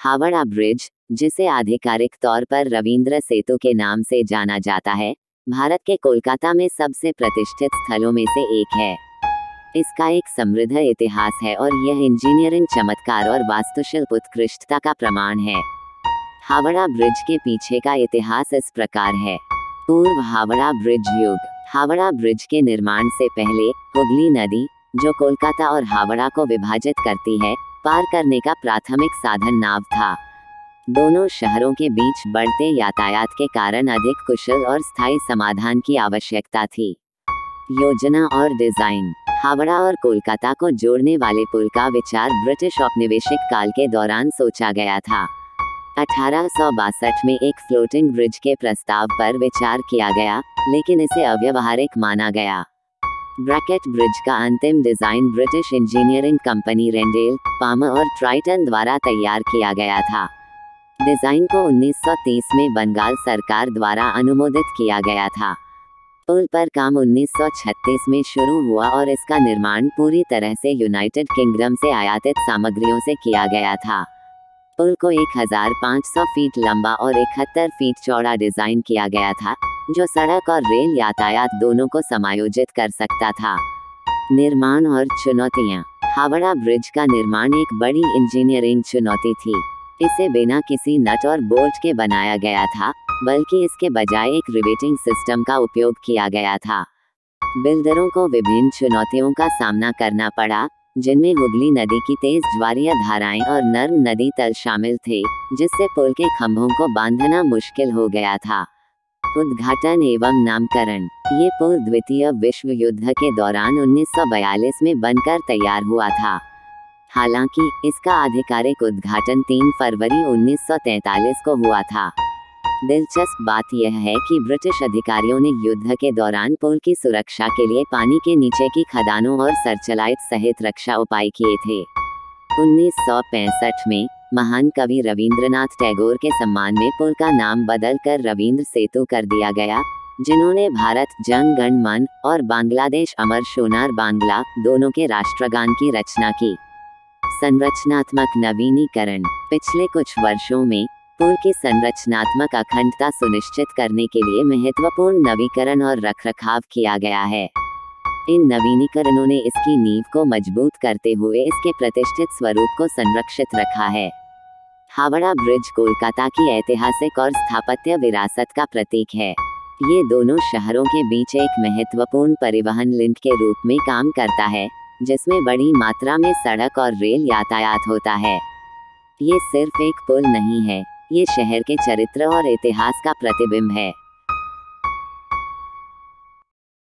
Howrah bridge, जिसे आधिकारिक तौर पर रवींद्र सेतु के नाम से जाना जाता है, भारत के कोलकाता में सबसे प्रतिष्ठित स्थलों में से एक है। इसका एक समृद्ध इतिहास है और यह इंजीनियरिंग चमत्कार और वास्तुशिल्प उत्कृष्टता का प्रमाण है। हावड़ा ब्रिज के पीछे का इतिहास इस प्रकार है। पूर्व हावड़ा ब्रिज युग। हावड़ा ब्रिज के निर्माण से पहले हुगली नदी, जो कोलकाता और हावड़ा को विभाजित करती है, पार करने का प्राथमिक साधन नाव था। दोनों शहरों के बीच बढ़ते यातायात के कारण अधिक कुशल और स्थायी समाधान की आवश्यकता थी। योजना और डिजाइन। हावड़ा और कोलकाता को जोड़ने वाले पुल का विचार ब्रिटिश औपनिवेशिक काल के दौरान सोचा गया था। 1862 में एक फ्लोटिंग ब्रिज के प्रस्ताव पर विचार किया गया, लेकिन इसे अव्यावहारिक माना गया। ब्रिज का अंतिम design British engineering company Rendel, Palmer और ट्राइटन द्वारा तैयार किया गया था। डिजाइन को 1930 में बंगाल सरकार द्वारा अनुमोदित किया गया था। पुल पर काम 1936 में शुरू हुआ और इसका निर्माण पूरी तरह से यूनाइटेड किंगडम से आयातित सामग्रियों से किया गया था। पुल को 1500 फीट लंबा और 71 फीट चौड़ा डिजाइन किया गया था, जो सड़क और रेल यातायात दोनों को समायोजित कर सकता था। निर्माण और चुनौतियां। हावड़ा ब्रिज का निर्माण एक बड़ी इंजीनियरिंग चुनौती थी। इसे बिना किसी नट और बोल्ट के बनाया गया था, बल्कि इसके बजाय एक रिवेटिंग सिस्टम का उपयोग किया गया था। बिल्डरों को विभिन्न चुनौतियों का सामना करना पड़ा, जिनमें हुगली नदी की तेज ज्वारीय धाराएं और नर्म नदी तल शामिल थे, जिससे पुल के खंभों को बांधना मुश्किल हो गया था। उद्घाटन एवं नामकरण। ये पुल द्वितीय विश्व युद्ध के दौरान 1942 में बनकर तैयार हुआ था। हालांकि इसका आधिकारिक उद्घाटन 3 फरवरी 1943 को हुआ था। दिलचस्प बात यह है कि ब्रिटिश अधिकारियों ने युद्ध के दौरान पुल की सुरक्षा के लिए पानी के नीचे की खदानों और सर्चलाइट सहित रक्षा उपाय किए थे। 1965 में महान कवि रवींद्रनाथ टैगोर के सम्मान में पुल का नाम बदलकर रवींद्र सेतु कर दिया गया, जिन्होंने भारत जन गण मन और बांग्लादेश अमर सोनार बांग्ला दोनों के राष्ट्रगान की रचना की। संरचनात्मक नवीनीकरण। पिछले कुछ वर्षों में पुल की संरचनात्मक अखंडता सुनिश्चित करने के लिए महत्वपूर्ण नवीकरण और रखरखाव किया गया है। इन नवीनीकरणों ने इसकी नींव को मजबूत करते हुए इसके प्रतिष्ठित स्वरूप को संरक्षित रखा है। हावड़ा ब्रिज कोलकाता की ऐतिहासिक और स्थापत्य विरासत का प्रतीक है। ये दोनों शहरों के बीच एक महत्वपूर्ण परिवहन लिंक के रूप में काम करता है, जिसमें बड़ी मात्रा में सड़क और रेल यातायात होता है। ये सिर्फ एक पुल नहीं है, ये शहर के चरित्र और इतिहास का प्रतिबिंब है।